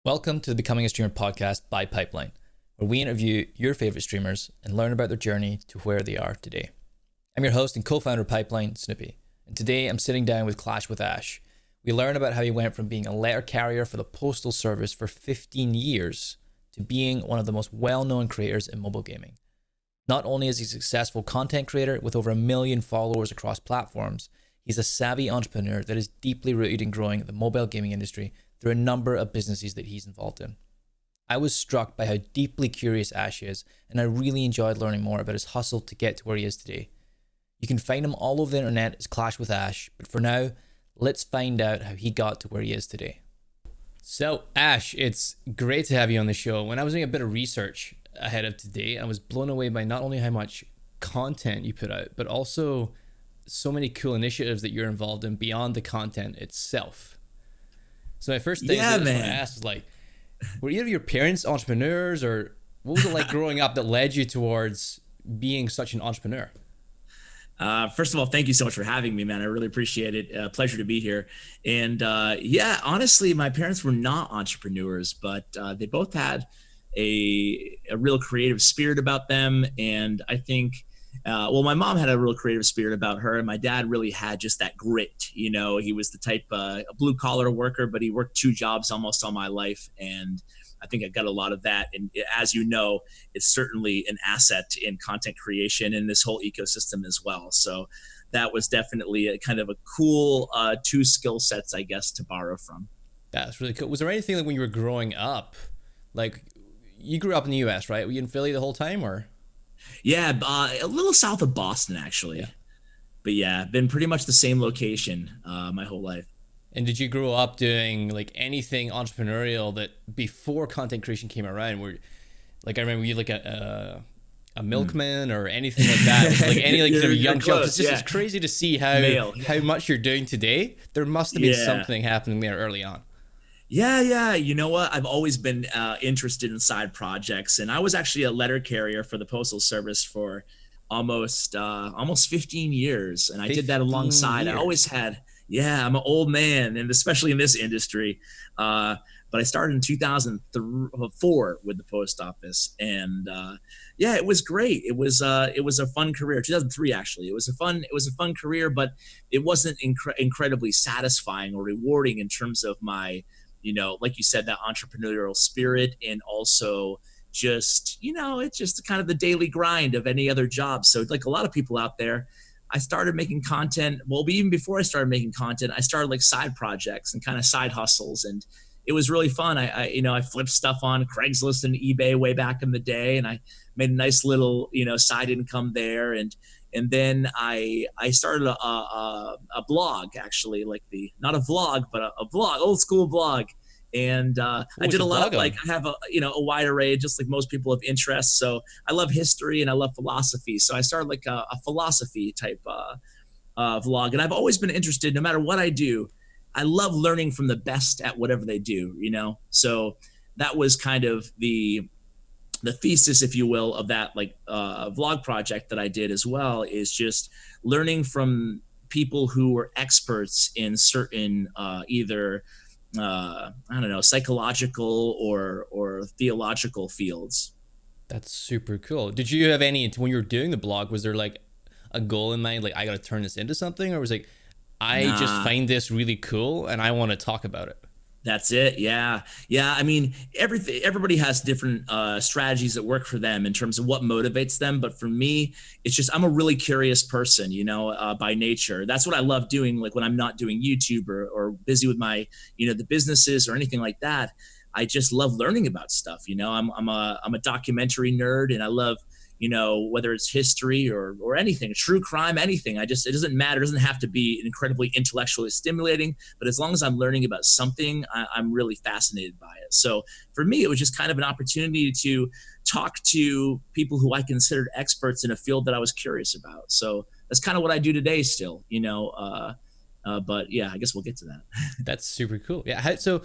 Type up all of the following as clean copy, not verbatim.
Welcome to the Becoming a Streamer podcast by Pipeline, where we interview your favorite streamers and learn about their journey to where they are today. I'm your host and co-founder of Pipeline, Snoopy, and today I'm sitting down with Clash with Ash. We learn about how he went from being a letter carrier for the Postal Service for 15 years to being one of the most well-known creators in mobile gaming. Not only is he a successful content creator with over 1 million followers across platforms, he's a savvy entrepreneur that is deeply rooted in growing the mobile gaming industry through a number of businesses that he's involved in. I was struck by how deeply curious Ash is, and I really enjoyed learning more about his hustle to get to where he is today. You can find him all over the internet as Clash with Ash, but for now, let's find out how he got to where he is today. So Ash, it's great to have you on the show. When I was doing a bit of research ahead of today, I was blown away by not only how much content you put out, but also so many cool initiatives that you're involved in beyond the content itself. So my first thing I asked is like, were either of your parents entrepreneurs, or what was it like growing up that led you towards being such an entrepreneur? First of all, thank you so much for having me, man. I really appreciate it. Pleasure to be here. And honestly, my parents were not entrepreneurs, but they both had a real creative spirit about them. And I think, my mom had a real creative spirit about her, and my dad really had just that grit. You know, he was the type, a blue collar worker, but he worked 2 jobs almost all my life. And I think I got a lot of that. And as you know, it's certainly an asset in content creation and this whole ecosystem as well. So that was definitely a kind of a cool 2 skill sets, I guess, to borrow from. That's really cool. Was there anything like when you were growing up, like you grew up in the US, right? Were you in Philly the whole time, or? Yeah, a little south of Boston, actually. Yeah. But yeah, been pretty much the same location my whole life. And did you grow up doing like anything entrepreneurial that before content creation came around? Where, like, I remember you like a milkman or anything like that, like any like sort of young job. It's just it's crazy to see how much you're doing today. There must have been something happening there early on. Yeah. You know what? I've always been interested in side projects, and I was actually a letter carrier for the Postal Service for almost 15 years, and I did that alongside. I always had. Yeah, I'm an old man, and especially in this industry. But I started in 2004 with the post office, and it was great. It was a fun career. 2003 actually. It was a fun career, but it wasn't incredibly satisfying or rewarding in terms of my, like you said, that entrepreneurial spirit, and also just, it's just kind of the daily grind of any other job. So like a lot of people out there, I started making content. Well, even before I started making content, I started like side projects and kind of side hustles, and it was really fun. I flipped stuff on Craigslist and eBay way back in the day, and I made a nice little, side income there. And then I started a blog, actually, like not a vlog, but a blog, old school blog. And I did a lot of, like, I have a wide array, just like most people, of interests. So I love history and I love philosophy. So I started like a philosophy type vlog. And I've always been interested, no matter what I do, I love learning from the best at whatever they do, So that was kind of the thesis, if you will, of that vlog project that I did as well, is just learning from people who were experts in certain either psychological or theological fields. That's super cool. Did you have any, when you were doing the blog, was there like a goal in mind, like I got to turn this into something, or was it like, I just find this really cool and I want to talk about it? That's it. Yeah. I mean, everybody has different strategies that work for them in terms of what motivates them. But for me, it's just, I'm a really curious person, by nature. That's what I love doing. Like when I'm not doing YouTube or busy with my, the businesses or anything like that, I just love learning about stuff. I'm a documentary nerd, and I love, whether it's history or anything, true crime, anything. It doesn't matter. It doesn't have to be incredibly intellectually stimulating, but as long as I'm learning about something, I'm really fascinated by it. So for me, it was just kind of an opportunity to talk to people who I considered experts in a field that I was curious about. So that's kind of what I do today still, but yeah, I guess we'll get to that. That's super cool. Yeah. So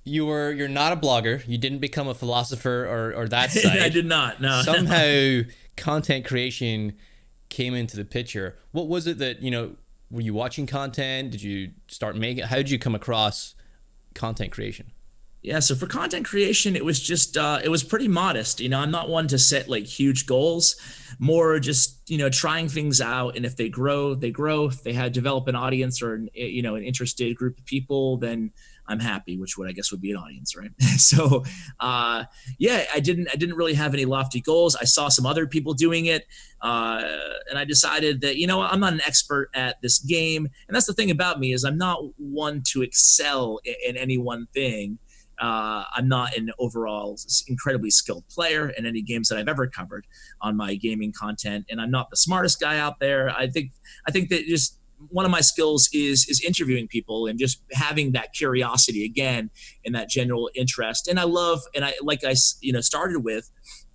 you're not a blogger. You didn't become a philosopher or that side. I did not. No. Somehow content creation came into the picture. What was it that, were you watching content? Did you start making, how did you come across content creation? Yeah, so for content creation, it was just it was pretty modest. I'm not one to set like huge goals, more just trying things out, and if they grow, they grow. If they had develop an audience or an interested group of people, then I'm happy, which would I guess would be an audience, right? So yeah, I didn't really have any lofty goals. I saw some other people doing it, and I decided that I'm not an expert at this game, and that's the thing about me is I'm not one to excel in any one thing. I'm not an overall incredibly skilled player in any games that I've ever covered on my gaming content, and I'm not the smartest guy out there. I think that just one of my skills is interviewing people and just having that curiosity again and that general interest. And I like I started with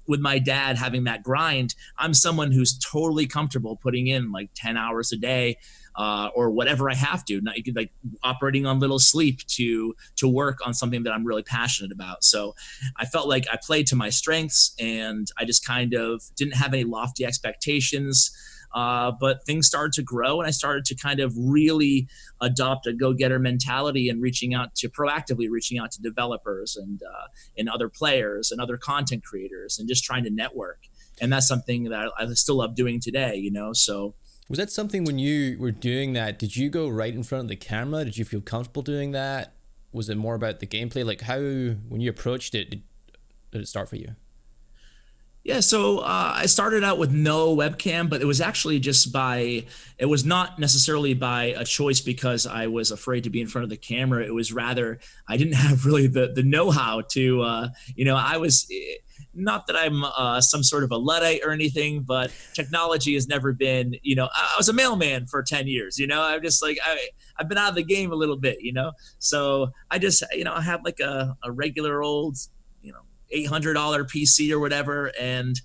my dad having that grind. I'm someone who's totally comfortable putting in like 10 hours a day or whatever I have to, not like operating on little sleep to work on something that I'm really passionate about. So I felt like I played to my strengths, and I just kind of didn't have any lofty expectations. But things started to grow, and I started to kind of really adopt a go-getter mentality and proactively reaching out to developers and other players and other content creators and just trying to network. And that's something that I still love doing today, so. Was that something when you were doing that, did you go right in front of the camera? Did you feel comfortable doing that? Was it more about the gameplay? Like how, when you approached it, did it start for you? Yeah, so I started out with no webcam, but it was actually it was not necessarily by a choice because I was afraid to be in front of the camera. It was rather, I didn't have really the know-how to, I was, not that I'm some sort of a Luddite or anything, but technology has never been, I was a mailman for 10 years, I'm just like, I've been out of the game a little bit, so I just, I had like a regular old, $800 PC or whatever, and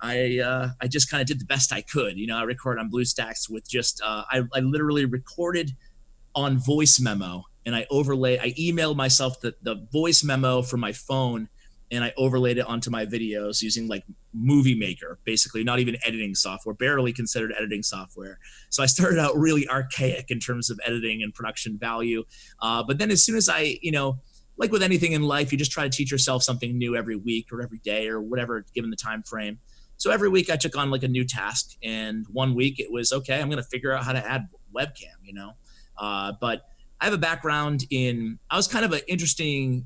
I just kind of did the best I could. I record on BlueStacks with just I literally recorded on voice memo, and I emailed myself the voice memo from my phone, and I overlaid it onto my videos using like Movie Maker, basically not even editing software, barely considered editing software. So I started out really archaic in terms of editing and production value, but then as soon as I like with anything in life, you just try to teach yourself something new every week or every day or whatever, given the time frame. So every week I took on like a new task, and one week it was, okay, I'm going to figure out how to add webcam, but I have a background I was kind of an interesting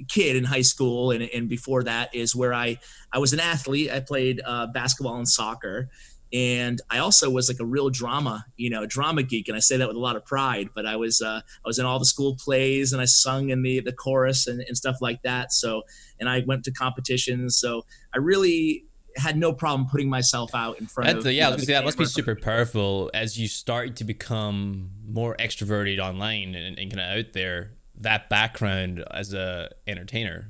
kid in high school. And before that is where I was an athlete. I played basketball and soccer. And I also was like a real drama geek. And I say that with a lot of pride, but I was in all the school plays, and I sung in the chorus and stuff like that. So, and I went to competitions. So I really had no problem putting myself out in front of. Yeah, I was gonna say that must be super powerful as you start to become more extroverted online and kind of out there. That background as a entertainer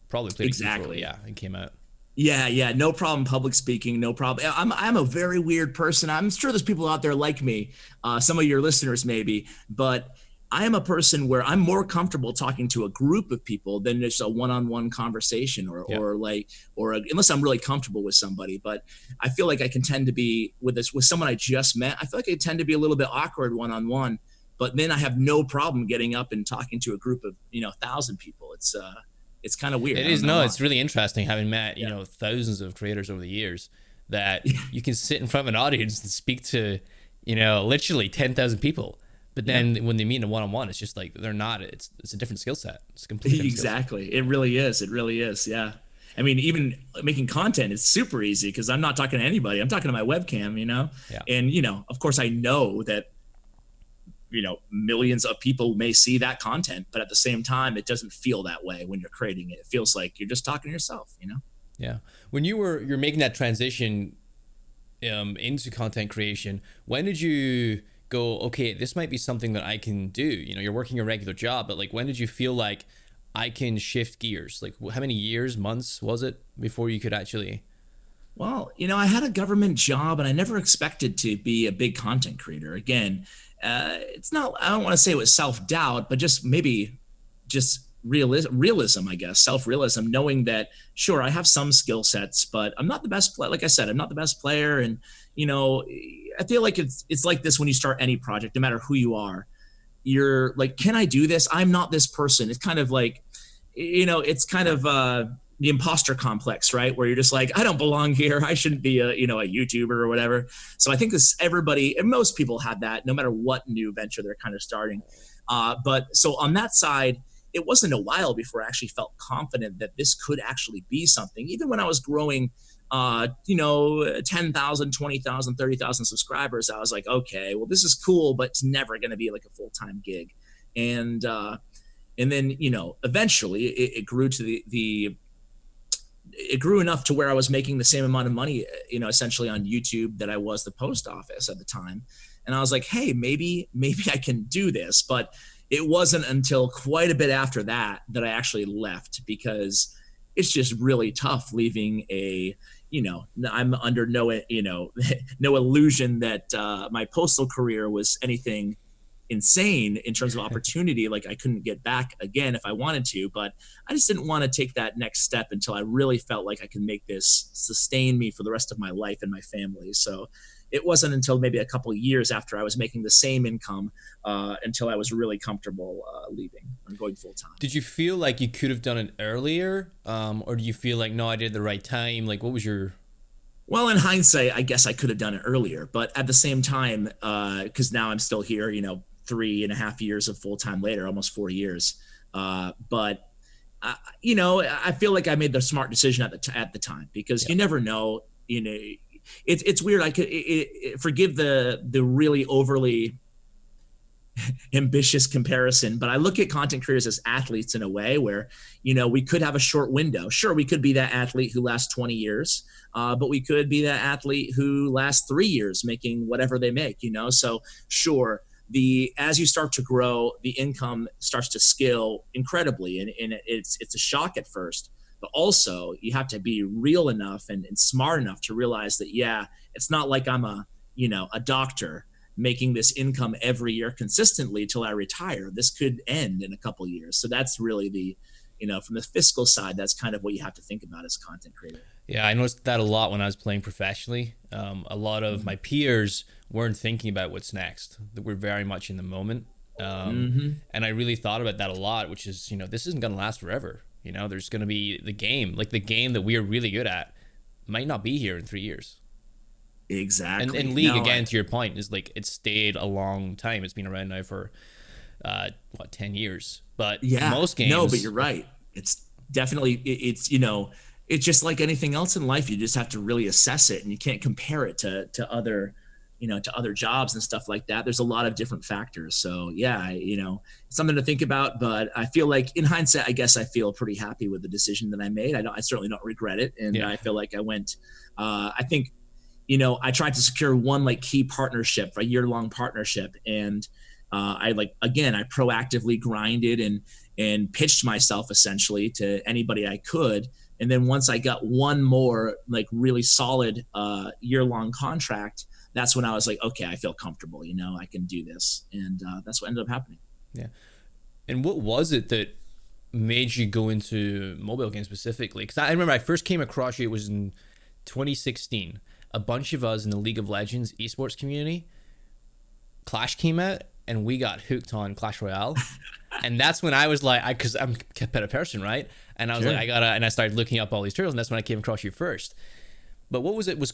probably played exactly. Yeah, it came out. Yeah, no problem public speaking, no problem. I'm a very weird person. I'm sure there's people out there like me, some of your listeners maybe, but I am a person where I'm more comfortable talking to a group of people than just a one-on-one conversation or unless I'm really comfortable with somebody. But I feel like I can tend to be with someone I just met. I feel like I tend to be a little bit awkward one-on-one, but then I have no problem getting up and talking to a group of 1,000 people. It's kind of weird. It is. No, it's really interesting having met, thousands of creators over the years that you can sit in front of an audience and speak to, literally 10,000 people. But then when they meet in a one-on-one, it's just like they're not. It's a different skill set. It's a completely different exactly. It really is. It really is. Yeah. I mean, even making content is super easy because I'm not talking to anybody. I'm talking to my webcam, Yeah. And, of course, I know that millions of people may see that content, but at the same time, it doesn't feel that way when you're creating it. It feels like you're just talking to yourself, Yeah. When you're making that transition into content creation, when did you go, okay, this might be something that I can do? You're working a regular job, but like, when did you feel like I can shift gears? Like, how many years, months was it before you could actually? Well, I had a government job, and I never expected to be a big content creator. Again, it's not, I don't want to say it was self-doubt, but just maybe just realism, I guess, self-realism, knowing that, sure, I have some skill sets, but I'm not the best player. Like I said, I'm not the best player. And, I feel like it's like this when you start any project, no matter who you are, you're like, can I do this? I'm not this person. It's kind of like, it's kind of the imposter complex, right? Where you're just like, I don't belong here. I shouldn't be a YouTuber or whatever. So I think everybody and most people have that, no matter what new venture they're kind of starting. But so on that side, it wasn't a while before I actually felt confident that this could actually be something. Even when I was growing, 10,000, 20,000, 30,000 subscribers, I was like, okay, well, this is cool, but it's never going to be like a full-time gig. And then, eventually it grew to it grew enough to where I was making the same amount of money, essentially on YouTube that I was the post office at the time. And I was like, hey, maybe I can do this. But it wasn't until quite a bit after that I actually left, because it's just really tough leaving I'm under no illusion that my postal career was anything insane in terms of opportunity. Like I couldn't get back again if I wanted to, but I just didn't want to take that next step until I really felt like I could make this sustain me for the rest of my life and my family. So it wasn't until maybe a couple of years after I was making the same income until I was really comfortable leaving and going full time. Did you feel like you could have done it earlier, or do you feel like, no, I did the right time? Like, what was your... Well, in hindsight, I guess I could have done it earlier, but at the same time, because now I'm still here, 3.5 years of full time later, almost 4 years. But I feel like I made the smart decision at the time, because you never know. It's weird. I could forgive the really overly ambitious comparison, but I look at content creators as athletes in a way where, we could have a short window. Sure, we could be that athlete who lasts 20 years, but we could be that athlete who lasts 3 years making whatever they make, So sure, as you start to grow, the income starts to scale incredibly, and it's a shock at first. But also, you have to be real enough and smart enough to realize that, it's not like I'm a doctor making this income every year consistently till I retire. This could end in a couple of years. So that's really from the fiscal side, that's kind of what you have to think about as a content creator. Yeah, I noticed that a lot when I was playing professionally. A lot of my peers weren't thinking about what's next. We're very much in the moment. And I really thought about that a lot, which is, this isn't going to last forever. There's going to be the game that we are really good at might not be here in 3 years. Exactly. And League, again, to your point, is like, it stayed a long time. It's been around now for 10 years. But most games... No, but you're right. It's definitely, it's just like anything else in life. You just have to really assess it, and you can't compare it to other jobs and stuff like that. There's a lot of different factors. So something to think about, but I feel like in hindsight, I guess I feel pretty happy with the decision that I made. I certainly don't regret it. And I feel like I went, I think, I tried to secure one key partnership, a year-long partnership. And I proactively grinded and pitched myself essentially to anybody I could. And then once I got one more really solid year-long contract, that's when I was like, okay, I feel comfortable, I can do this. And that's what ended up happening. Yeah. And what was it that made you go into mobile games specifically? Because I remember I first came across you, it was in 2016. A bunch of us in the League of Legends esports community, Clash came out, and we got hooked on Clash Royale. And that's when I was like, because I'm a competitive person, right? And I was like, and I started looking up all these titles, and that's when I came across you first. But what was it? Was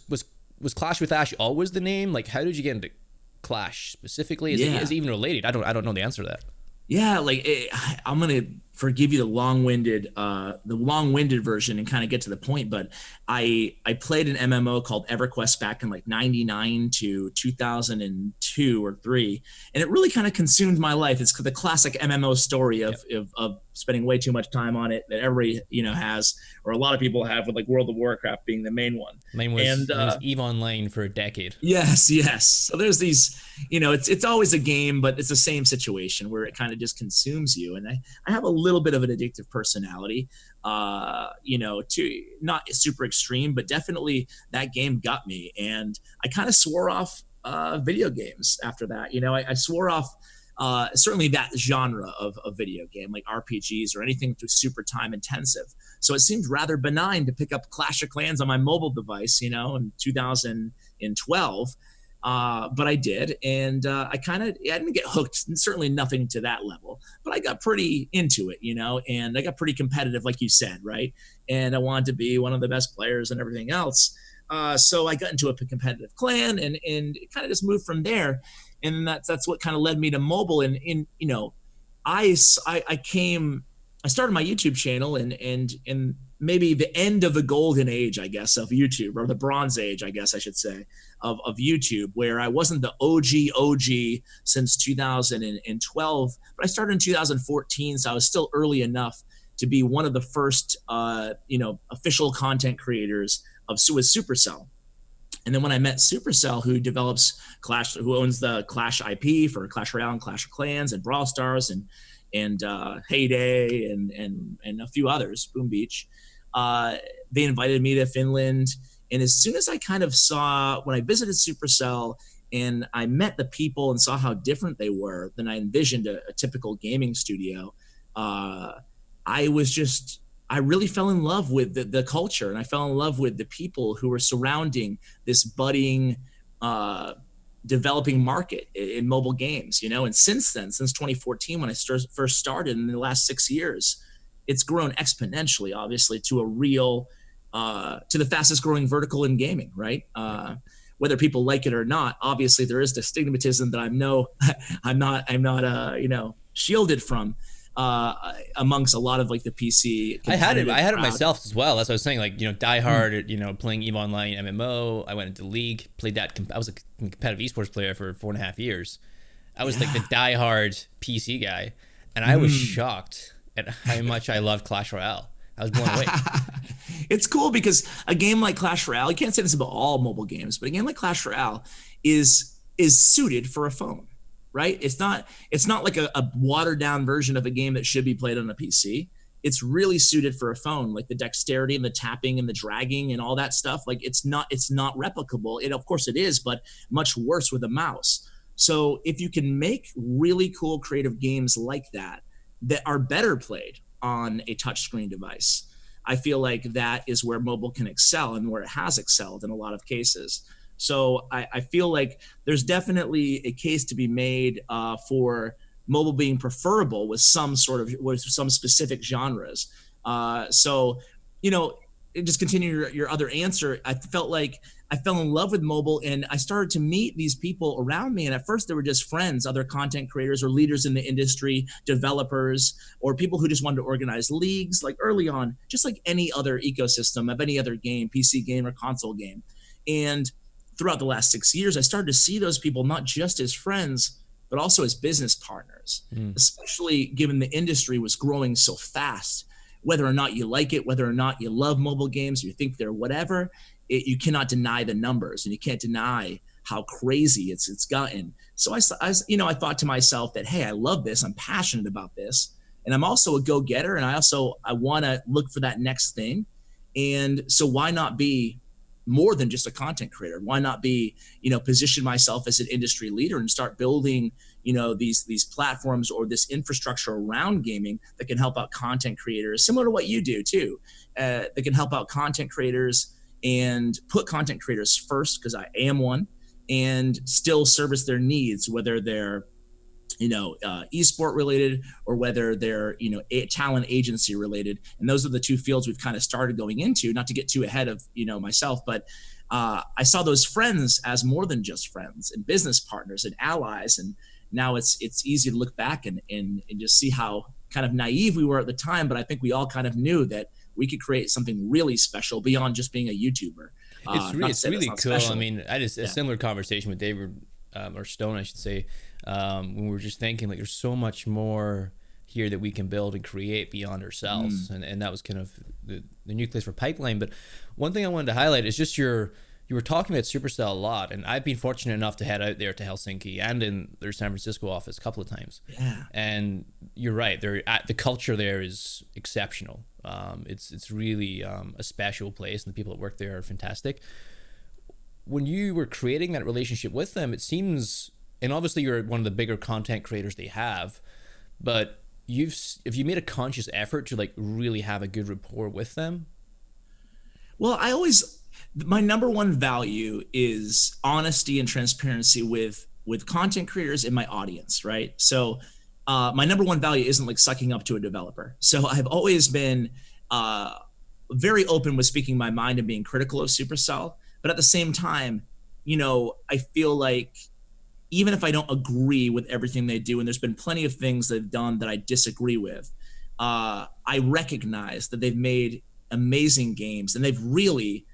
Clash with Ash always the name? Like, how did you get into Clash specifically? Is it even related? I don't know the answer to that. Yeah, I'm gonna forgive you the long-winded version and kind of get to the point. But I played an MMO called EverQuest back in 99 to 2002 or 3, and it really kind of consumed my life. It's the classic MMO story of spending way too much time on it that everybody has, or a lot of people have, with World of Warcraft being the main one. Mine was EVE Online for a decade. Yes. So there's these, it's always a game, but it's the same situation where it kind of just consumes you. And I have a little bit of an addictive personality, to not super extreme, but definitely that game got me. And I kind of swore off video games after that. I swore off certainly that genre of video game, like RPGs or anything that's super time intensive. So it seemed rather benign to pick up Clash of Clans on my mobile device, in 2012. but I did, and I didn't get hooked. Certainly nothing to that level, but I got pretty into it, and I got pretty competitive, like you said, right? And I wanted to be one of the best players and everything else. So I got into a competitive clan, and it kind of just moved from there, and that's what kind of led me to mobile. And I started my YouTube channel and maybe the end of the golden age, I guess, of YouTube, or the bronze age, I guess I should say, of YouTube, where I wasn't the OG since 2012, but I started in 2014, so I was still early enough to be one of the first, official content creators with Supercell. And then when I met Supercell, who develops Clash, who owns the Clash IP for Clash Royale and Clash of Clans and Brawl Stars and Heyday and a few others, Boom Beach, they invited me to Finland. And as soon as I kind of saw, when I visited Supercell and I met the people and saw how different they were than I envisioned a typical gaming studio, I really fell in love with the culture, and I fell in love with the people who were surrounding this budding, developing market in mobile games, and since then, since 2014, when I first started, in the last 6 years, it's grown exponentially, obviously, to a real, to the fastest growing vertical in gaming, right? Whether people like it or not, obviously there is the stigmatism that I'm not shielded from, amongst a lot of like the PC. I had it myself as well. That's what I was saying. Like, die hard, playing EVE Online MMO. I went into League, played that. I was a competitive esports player for 4.5 years. I was like the die hard PC guy, and I was shocked at how much I loved Clash Royale. I was blown away. It's cool because a game like Clash Royale, you can't say this about all mobile games, but a game like Clash Royale is suited for a phone. Right? It's not like a watered down version of a game that should be played on a PC. It's really suited for a phone, like the dexterity and the tapping and the dragging and all that stuff. Like it's not replicable. Of course it is, but much worse with a mouse. So if you can make really cool creative games like that are better played on a touchscreen device, I feel like that is where mobile can excel and where it has excelled in a lot of cases. So I feel like there's definitely a case to be made for mobile being preferable with some specific genres. Just continue your other answer. I felt like I fell in love with mobile, and I started to meet these people around me. And at first they were just friends, other content creators or leaders in the industry, developers, or people who just wanted to organize leagues, like early on, just like any other ecosystem of any other game, PC game or console game. And throughout the last 6 years, I started to see those people not just as friends, but also as business partners, especially given the industry was growing so fast. Whether or not you like it, whether or not you love mobile games, you think they're whatever, you cannot deny the numbers, and you can't deny how crazy it's gotten. So I thought to myself that, hey, I love this. I'm passionate about this. And I'm also a go-getter, and I want to look for that next thing. And so why not be more than just a content creator? Why not be, position myself as an industry leader and start building, these platforms or this infrastructure around gaming that can help out content creators, similar to what you do too, that can help out content creators and put content creators first, because I am one, and still service their needs, whether they're esport related or whether they're talent agency related. And those are the two fields we've kind of started going into, not to get too ahead of myself, but I saw those friends as more than just friends and business partners and allies. And now it's easy to look back and just see how kind of naive we were at the time, but I think we all kind of knew that we could create something really special beyond just being a YouTuber. It's really cool. Special. I mean, I had a similar conversation with David or Stone, I should say, when we were just thinking like there's so much more here that we can build and create beyond ourselves, and that was kind of the nucleus for Pipeline. But one thing I wanted to highlight is just you were talking about Supercell a lot, and I've been fortunate enough to head out there to Helsinki and in their San Francisco office a couple of times. Yeah, and you're right, the culture there is exceptional. It's really a special place, and the people that work there are fantastic. When you were creating that relationship with them, it seems, and obviously you're one of the bigger content creators they have, but if you made a conscious effort to like really have a good rapport with them? Well, I always My number one value is honesty and transparency with content creators in my audience, right? So my number one value isn't like sucking up to a developer. So I've always been very open with speaking my mind and being critical of Supercell, but at the same time, I feel like even if I don't agree with everything they do, and there's been plenty of things they've done that I disagree with, I recognize that they've made amazing games, and they've really,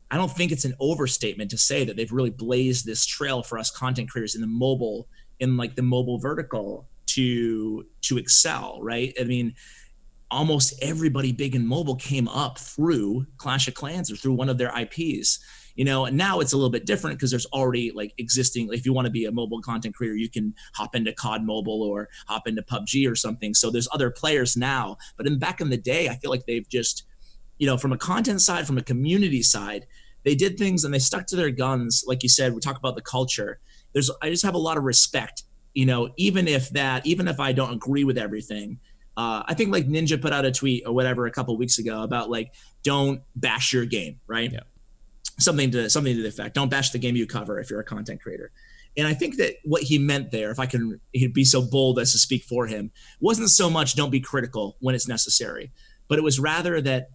I don't think it's an overstatement to say that they've really blazed this trail for us content creators in the mobile vertical to excel, right? I mean, almost everybody big in mobile came up through Clash of Clans or through one of their IPs. And now it's a little bit different because there's already like existing, if you want to be a mobile content creator, you can hop into COD Mobile or hop into PUBG or something. So there's other players now, but back in the day, I feel like they've just, from a content side, from a community side, they did things and they stuck to their guns. Like you said, we talk about the culture. I just have a lot of respect, even if I don't agree with everything. I think like Ninja put out a tweet or whatever a couple of weeks ago about like, don't bash your game, right? Yeah. Something to the effect, don't bash the game you cover if you're a content creator. And I think that what he meant there, if I can be so bold as to speak for him, wasn't so much don't be critical when it's necessary, but it was rather that,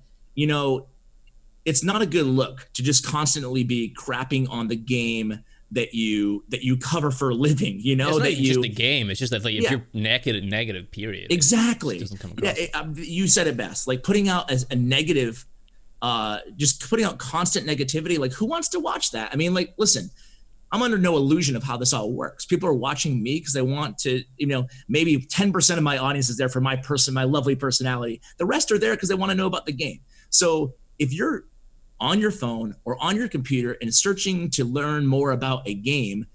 it's not a good look to just constantly be crapping on the game that you cover for a living, it's not that just the game. It's just that like if you're negative period. Exactly. It doesn't come across. You said it best. Like putting out a negative, just putting out constant negativity. Like who wants to watch that? I mean, like, listen, I'm under no illusion of how this all works. People are watching me because they want to, maybe 10% of my audience is there for my lovely personality. The rest are there because they want to know about the game. So if you're on your phone or on your computer and searching to learn more about a game,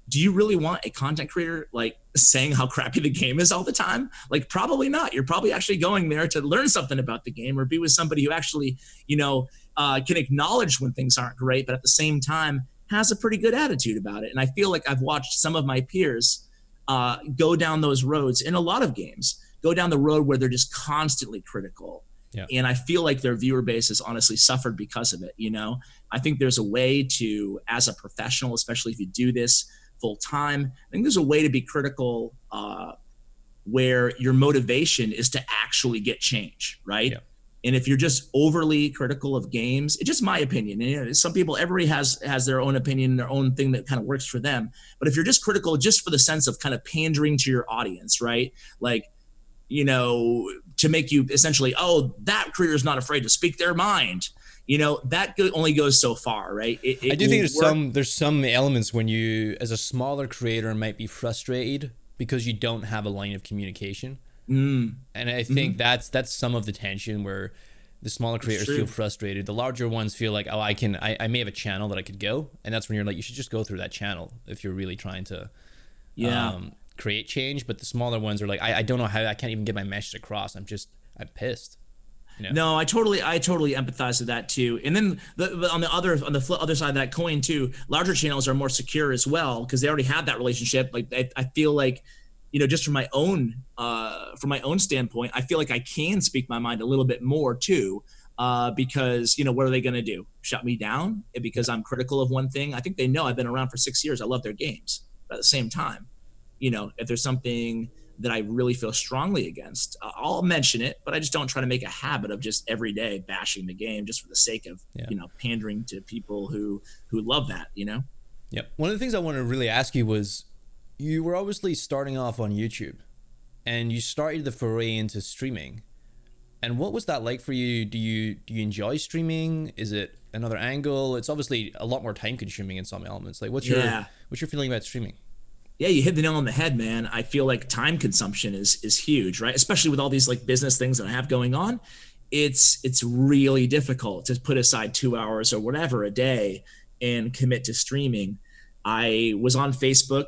do you really want a content creator like saying how crappy the game is all the time? Like probably not. You're probably actually going there to learn something about the game or be with somebody who actually, can acknowledge when things aren't great, but at the same time has a pretty good attitude about it. And I feel like I've watched some of my peers go down those roads in a lot of games, go down the road where they're just constantly critical. Yeah. And I feel like their viewer base has honestly suffered because of it. I think there's a way to, as a professional, especially if you do this full time, I think there's a way to be critical where your motivation is to actually get change, right? Yeah. And if you're just overly critical of games, it's just my opinion. And some people, everybody has their own opinion, their own thing that kind of works for them. But if you're just critical just for the sense of kind of pandering to your audience, right? Like, to make you essentially, that creator is not afraid to speak their mind. That only goes so far, right? I do think there's some elements when you, as a smaller creator, might be frustrated because you don't have a line of communication. And I think that's some of the tension where the smaller creators feel frustrated. The larger ones feel like, I may have a channel that I could go, and that's when you're like, you should just go through that channel if you're really trying to create change. But the smaller ones are like, I don't know how, I can't even get my message across. I'm pissed. No, I totally empathize with that too. And then on the other side of that coin too, larger channels are more secure as well because they already have that relationship. Like I feel like, just from my own standpoint, I feel like I can speak my mind a little bit more too, because what are they going to do? Shut me down because I'm critical of one thing? I think they know I've been around for 6 years. I love their games. But at the same time, if there's something that I really feel strongly against, I'll mention it, but I just don't try to make a habit of just every day bashing the game just for the sake of, pandering to people who love that, Yep. One of the things I wanted to really ask you was, you were obviously starting off on YouTube and you started the foray into streaming. And what was that like for you? Do you enjoy streaming? Is it another angle? It's obviously a lot more time consuming in some elements. Like what's your feeling about streaming? Yeah, you hit the nail on the head, man. I feel like time consumption is huge, right? Especially with all these like business things that I have going on. It's really difficult to put aside 2 hours or whatever a day and commit to streaming. I was on Facebook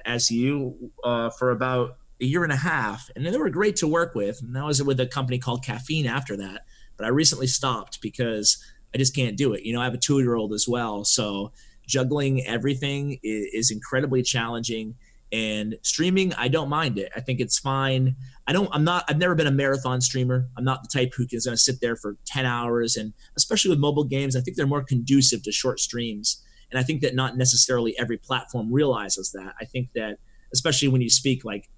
as you for about a year and a half, and they were great to work with. And I was with a company called Caffeine after that, but I recently stopped because I just can't do it. I have a 2-year-old as well, so juggling everything is incredibly challenging. And streaming, I don't mind it. I think it's fine. I've never been a marathon streamer. I'm not the type who is going to sit there for 10 hours. And especially with mobile games, I think they're more conducive to short streams. And I think that not necessarily every platform realizes that. I think that, especially when you speak like,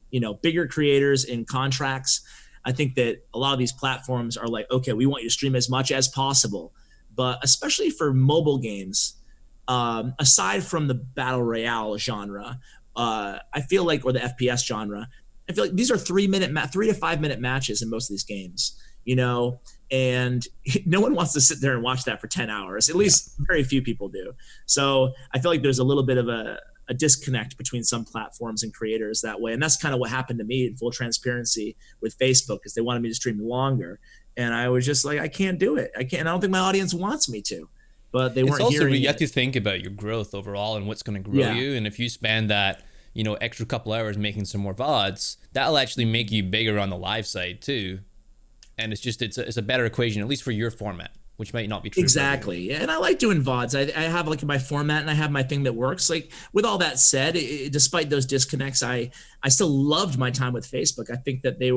bigger creators in contracts, I think that a lot of these platforms are like, okay, we want you to stream as much as possible. But especially for mobile games, aside from the battle royale genre, I feel like, or the FPS genre, I feel like these are 3 to 5 minute matches in most of these games, and no one wants to sit there and watch that for 10 hours. At least very few people do. So I feel like there's a little bit of a disconnect between some platforms and creators that way. And that's kind of what happened to me in full transparency with Facebook, because they wanted me to stream longer. And I was just like, I can't do it. I can't. I don't think my audience wants me to. But they weren't hearing it. You have to think about your growth overall and what's going to grow you. And if you spend that, extra couple hours making some more VODs, that'll actually make you bigger on the live side too. And it's a better equation, at least for your format, which might not be true. Exactly. Yeah, and I like doing VODs. I have like my format and I have my thing that works. Like, with all that said, despite those disconnects, I still loved my time with Facebook. I think that they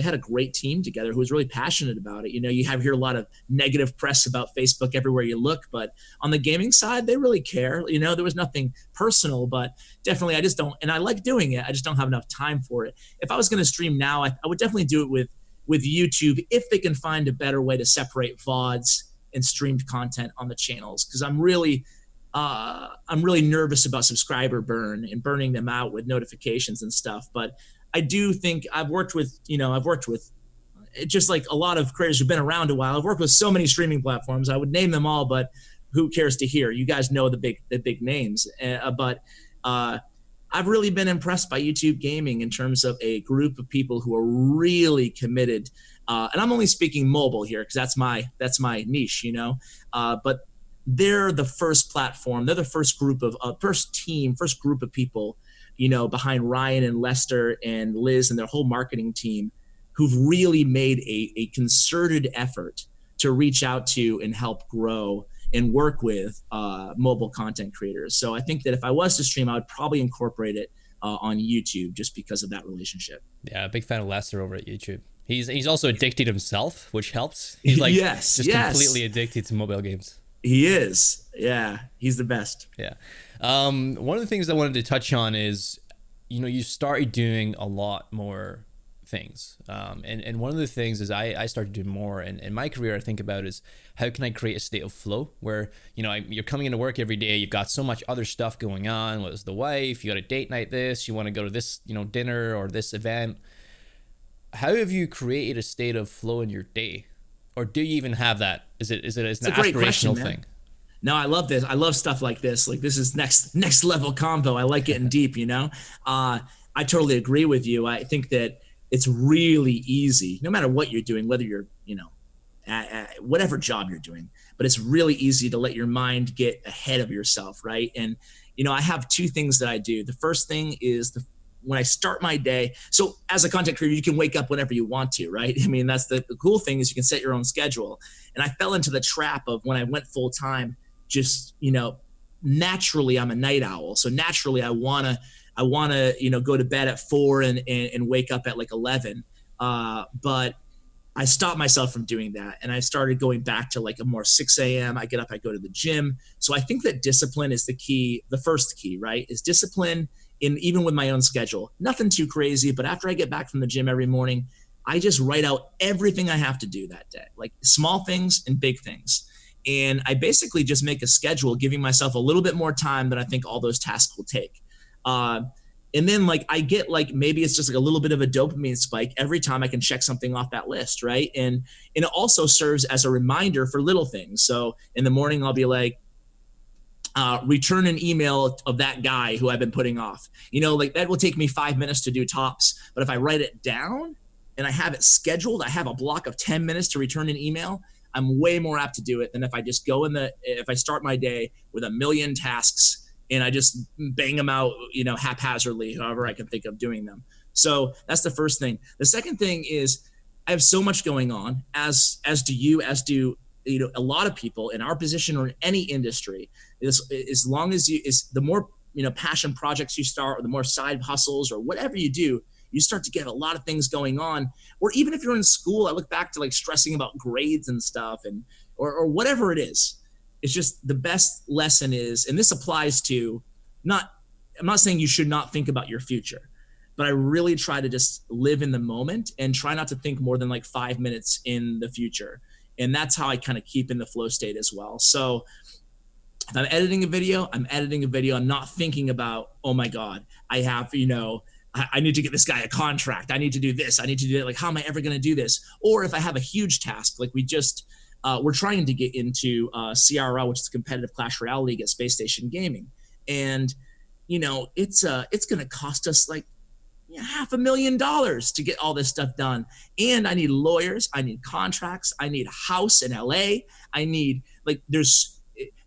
had a great team together who was really passionate about it. You hear a lot of negative press about Facebook everywhere you look, but on the gaming side, they really care. There was nothing personal, but definitely I just don't, and I like doing it. I just don't have enough time for it. If I was going to stream now, I would definitely do it with YouTube, if they can find a better way to separate VODs and streamed content on the channels, because I'm really nervous about subscriber burn and burning them out with notifications and stuff. But I do think I've worked with just like a lot of creators who've been around a while. I've worked with so many streaming platforms. I would name them all, but who cares to hear? You guys know the big names, but I've really been impressed by YouTube Gaming in terms of a group of people who are really committed. And I'm only speaking mobile here because that's my niche, but they're the first platform. They're the first group of people, behind Ryan and Lester and Liz and their whole marketing team, who've really made a concerted effort to reach out to and help grow and work with mobile content creators. So I think that if I was to stream, I would probably incorporate it on YouTube just because of that relationship. Yeah, big fan of Lester over at YouTube. He's also addicted himself, which helps. He's like completely addicted to mobile games. He is. Yeah, he's the best. Yeah. One of the things I wanted to touch on is, you started doing a lot more things. And one of the things is I started doing more, and in my career I think about is how can I create a state of flow where, you're coming into work every day, you've got so much other stuff going on, whether it's the wife, you got a date night this, you want to go to this, dinner or this event. How have you created a state of flow in your day? Or do you even have that? Is it an aspirational thing? No, I love this. I love stuff like this. Like, this is next level combo. I like getting deep, I totally agree with you. I think that it's really easy, no matter what you're doing, whether you're, whatever job you're doing, but it's really easy to let your mind get ahead of yourself, right? And, I have two things that I do. The first thing is when I start my day. So as a content creator, you can wake up whenever you want to, right? I mean, that's the cool thing is you can set your own schedule. And I fell into the trap of when I went full time, just, naturally I'm a night owl. So naturally I want to, go to bed at 4 and wake up at like 11. But I stopped myself from doing that. And I started going back to like a more 6 a.m. I get up, I go to the gym. So I think that discipline is the first key, right? Is discipline even with my own schedule. Nothing too crazy, but after I get back from the gym every morning, I just write out everything I have to do that day, like small things and big things. And I basically just make a schedule, giving myself a little bit more time than I think all those tasks will take. And then I get maybe it's just like a little bit of a dopamine spike every time I can check something off that list, right? And it also serves as a reminder for little things. So in the morning, I'll be like, return an email of that guy who I've been putting off. That will take me 5 minutes to do tops. But if I write it down and I have it scheduled, I have a block of 10 minutes to return an email, I'm way more apt to do it than if I just if I start my day with a million tasks and I just bang them out, haphazardly, however I can think of doing them. So that's the first thing. The second thing is I have so much going on, as do you, as do a lot of people in our position or in any industry. As long as the more passion projects you start, or the more side hustles, or whatever you do, you start to get a lot of things going on. Or even if you're in school, I look back to like stressing about grades and stuff, and or whatever it is. It's just the best lesson is, and this applies to I'm not saying you should not think about your future, but I really try to just live in the moment and try not to think more than like 5 minutes in the future. And that's how I kind of keep in the flow state as well. So if I'm editing a video, I'm not thinking about, oh my God, I have, I need to get this guy a contract. I need to do this. I need to do it. Like, how am I ever going to do this? Or if I have a huge task, like we're trying to get into CRL, which is Competitive Clash Royale League at Space Station Gaming. And, it's going to cost us like $500,000 to get all this stuff done. And I need lawyers. I need contracts. I need a house in LA. I need this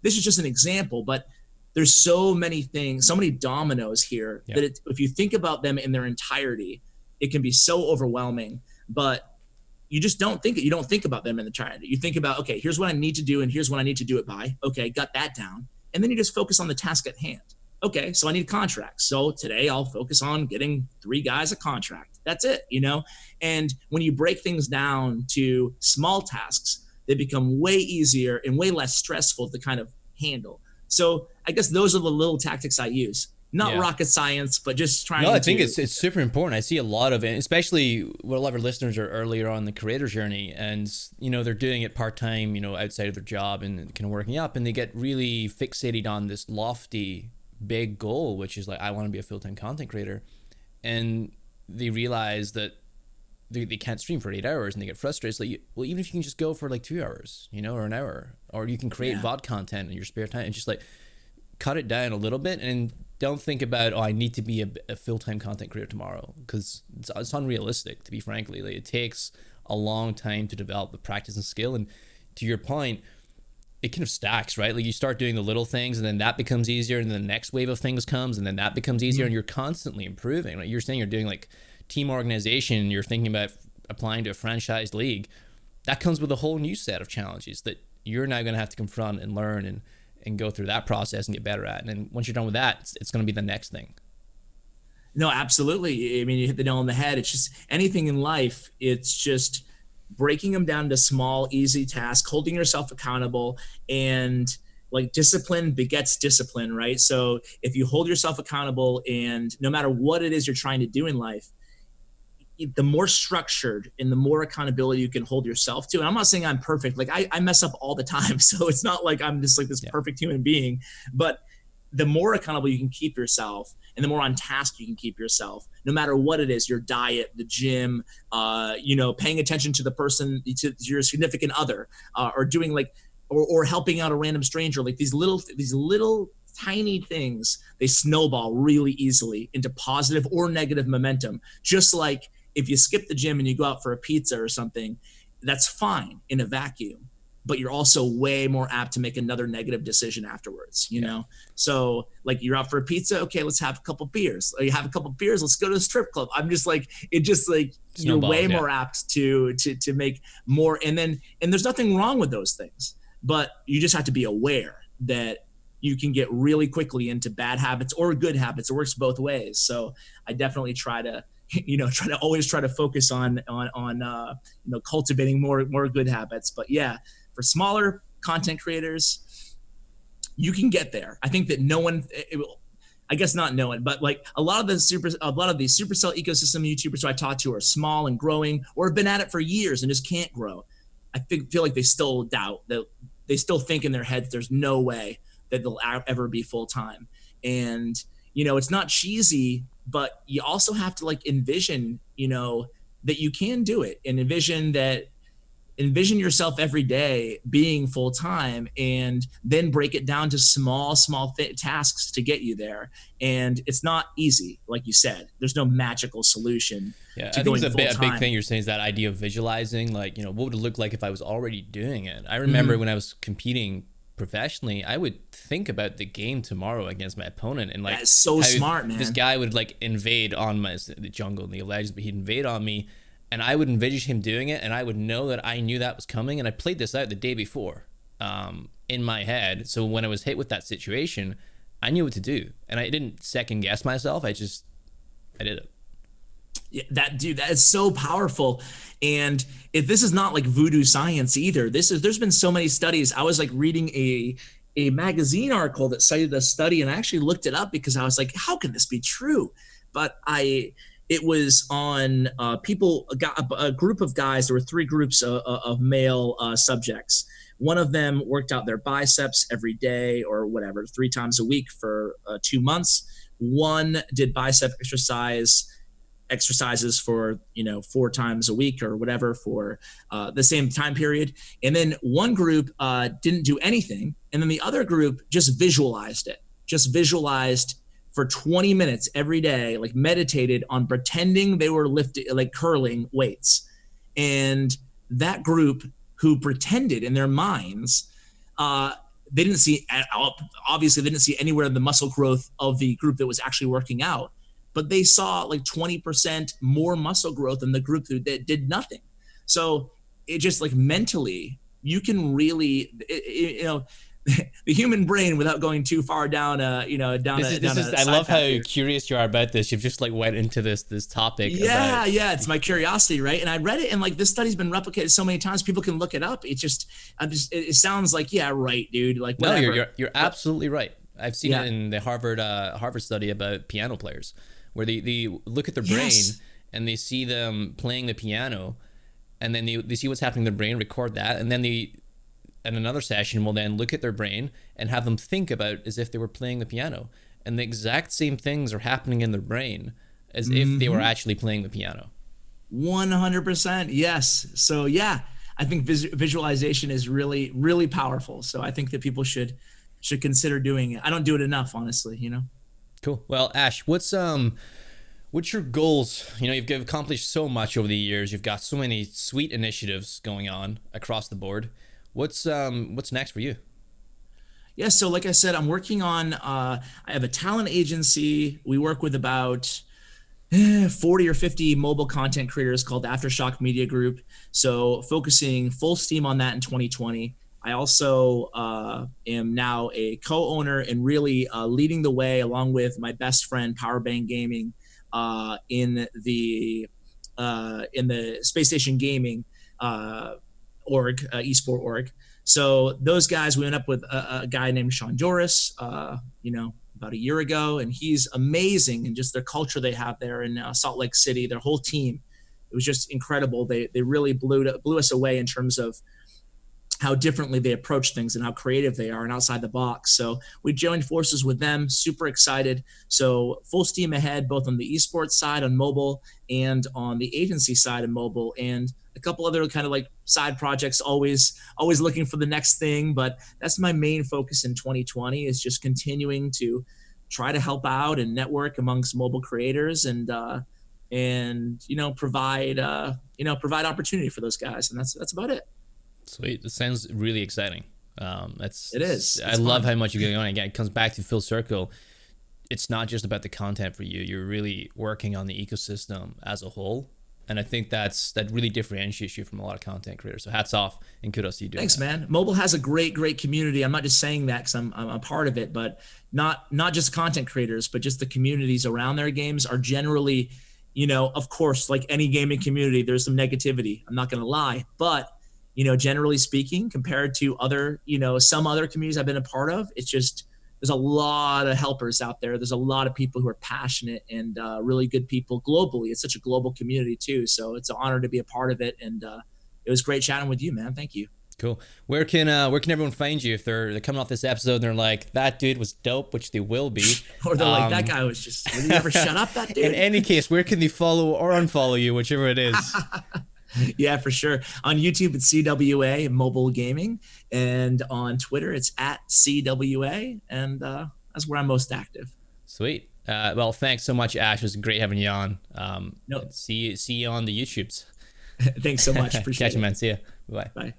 is just an example, but there's so many things, so many dominoes here that if you think about them in their entirety, it can be so overwhelming, but you just don't think it. You don't think about them in the entirety. You think about, okay, here's what I need to do. And here's when I need to do it by. Okay. Got that down. And then you just focus on the task at hand. Okay, so I need contracts. So today I'll focus on getting 3 guys a contract. That's it, And when you break things down to small tasks, they become way easier and way less stressful to kind of handle. So I guess those are the little tactics I use. Not rocket science, but just trying to... No, I think it's super important. I see a lot of it, especially when a lot of our listeners are earlier on the creator journey, and they're doing it part-time, outside of their job and kind of working up, and they get really fixated on this lofty big goal, which is like, I want to be a full-time content creator, and they realize that they can't stream for 8 hours and they get frustrated. It's like, well, even if you can just go for like 2 hours, or an hour, or you can create VOD content in your spare time, and just like cut it down a little bit, and don't think about, I need to be a full-time content creator tomorrow, because it's unrealistic, to be frankly. Like, it takes a long time to develop the practice and skill, and to your point, it kind of stacks, right? Like, you start doing the little things, and then that becomes easier, and then the next wave of things comes, and then that becomes easier, and you're constantly improving. Like you're saying, you're doing like team organization, and you're thinking about applying to a franchised league. That comes with a whole new set of challenges that you're now going to have to confront and learn and go through that process and get better at. And then once you're done with that, it's going to be the next thing. No, absolutely. I mean, you hit the nail on the head. It's just anything in life. It's just breaking them down to small, easy tasks, holding yourself accountable, and like discipline begets discipline, right? So if you hold yourself accountable, and no matter what it is you're trying to do in life, the more structured and the more accountability you can hold yourself to. And I'm not saying I'm perfect. Like I mess up all the time. So it's not like I'm just like this perfect human being, but the more accountable you can keep yourself, and the more on task you can keep yourself, no matter what it is, your diet, the gym, paying attention to the person, to your significant other, or doing like, or helping out a random stranger, like these little tiny things, they snowball really easily into positive or negative momentum. Just like if you skip the gym and you go out for a pizza or something, that's fine in a vacuum, but you're also way more apt to make another negative decision afterwards, you know? So like, you're out for a pizza. Okay, let's have a couple beers. Or you have a couple beers. Let's go to the strip club. I'm just like, you're way more apt to make more. And there's nothing wrong with those things, but you just have to be aware that you can get really quickly into bad habits or good habits. It works both ways. So I definitely try to always try to focus on cultivating more good habits. But yeah, for smaller content creators, you can get there. I think that but like a lot of these Supercell ecosystem YouTubers who I talk to are small and growing, or have been at it for years and just can't grow. I feel like they still doubt, that they still think in their heads there's no way that they'll ever be full time. And it's not cheesy, but you also have to like envision that you can do it, and envision yourself every day being full time, and then break it down to small tasks to get you there. And it's not easy, like you said. There's no magical solution. Yeah, I think it's a big thing you're saying is that idea of visualizing, like, what would it look like if I was already doing it? I remember when I was competing professionally, I would think about the game tomorrow against my opponent, and like, that's so smart, man. This guy would like invade on the jungle and the Legends, but he'd invade on me, and I would envisage him doing it, and I would know that I knew that was coming, and I played this out the day before in my head. So when I was hit with that situation, I knew what to do, and I didn't second guess myself. I did it. Yeah, that is so powerful. And if this is not like voodoo science either, there's been so many studies. I was like reading a magazine article that cited a study, and I actually looked it up because I was like, how can this be true? But it was on people, a group of guys. There were 3 groups of male subjects. One of them worked out their biceps every day or whatever, 3 times a week for 2 months. One did bicep exercises for 4 times a week or whatever for the same time period. And then one group didn't do anything, and then the other group just visualized for 20 minutes every day, like meditated on pretending they were lifting, like curling weights. And that group who pretended in their minds, they didn't see, obviously they didn't see anywhere the muscle growth of the group that was actually working out, but they saw like 20% more muscle growth than the group that did nothing. So it just like mentally, you can really, the human brain, without going too far down, I love how curious you are about this. You've just like went into this topic. Yeah, it's my curiosity, right? And I read it, and like this study's been replicated so many times, people can look it up. It sounds like, yeah, right, dude. Like, whatever. No, you're absolutely right. I've seen it in the Harvard study about piano players, where they look at their brain and they see them playing the piano, and then they see what's happening in their brain, record that, and then in another session will then look at their brain and have them think about as if they were playing the piano, and the exact same things are happening in their brain as if they were actually playing the piano. 100%. Yes. So yeah, I think visualization is really, really powerful. So I think that people should consider doing it. I don't do it enough, honestly, Cool. Well, Ash, what's your goals? You've accomplished so much over the years. You've got so many sweet initiatives going on across the board. What's next for you? Yeah, so like I said, I'm working on, I have a talent agency. We work with about 40 or 50 mobile content creators called Aftershock Media Group. So focusing full steam on that in 2020. I also am now a co-owner and really leading the way along with my best friend Powerbang Gaming in the Space Station Gaming org, esport org. So those guys, we went up with a guy named Sean Joris, about a year ago, and he's amazing. And just their culture they have there in Salt Lake City, their whole team, it was just incredible. They really blew us away in terms of how differently they approach things and how creative they are and outside the box. So we joined forces with them, super excited. So full steam ahead, both on the esports side on mobile and on the agency side of mobile, and a couple other kind of like side projects, always looking for the next thing. But that's my main focus in 2020, is just continuing to try to help out and network amongst mobile creators and provide opportunity for those guys. And that's about it. Sweet. It sounds really exciting. It is. I love how much you're going on. Again, it comes back to full circle. It's not just about the content for you. You're really working on the ecosystem as a whole. And I think that really differentiates you from a lot of content creators. So hats off and kudos to you doing Thanks, that. man. Mobile has a great community. I'm not just saying that because I'm a part of it, but not just content creators, but just the communities around their games are generally, of course, like any gaming community, there's some negativity. I'm not going to lie, but generally speaking, compared to other, some other communities I've been a part of, it's just, there's a lot of helpers out there. There's a lot of people who are passionate and really good people globally. It's such a global community too. So it's an honor to be a part of it. And it was great chatting with you, man. Thank you. Cool. Where can everyone find you if they're coming off this episode and they're like, that dude was dope, which they will be. Or they're like, that guy was just, will you ever shut up, that dude? In any case, where can they follow or unfollow you, whichever it is? Yeah, for sure. On YouTube, it's CWA Mobile Gaming. And on Twitter, it's @CWA. And that's where I'm most active. Sweet. Well, thanks so much, Ash. It was great having you on. Nope. See you on the YouTubes. Thanks so much. Appreciate it. Catch you, man. See ya. Bye. Bye.